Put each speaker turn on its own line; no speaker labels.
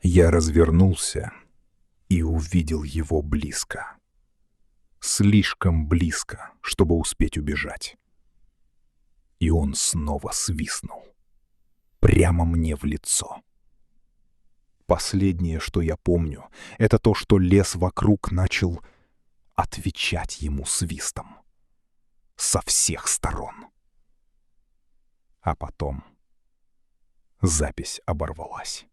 Я развернулся и увидел его близко. Слишком близко, чтобы успеть убежать. И он снова свистнул. Прямо мне в лицо. Последнее, что я помню, это то, что лес вокруг начал отвечать ему свистом. Со всех сторон. А потом запись оборвалась.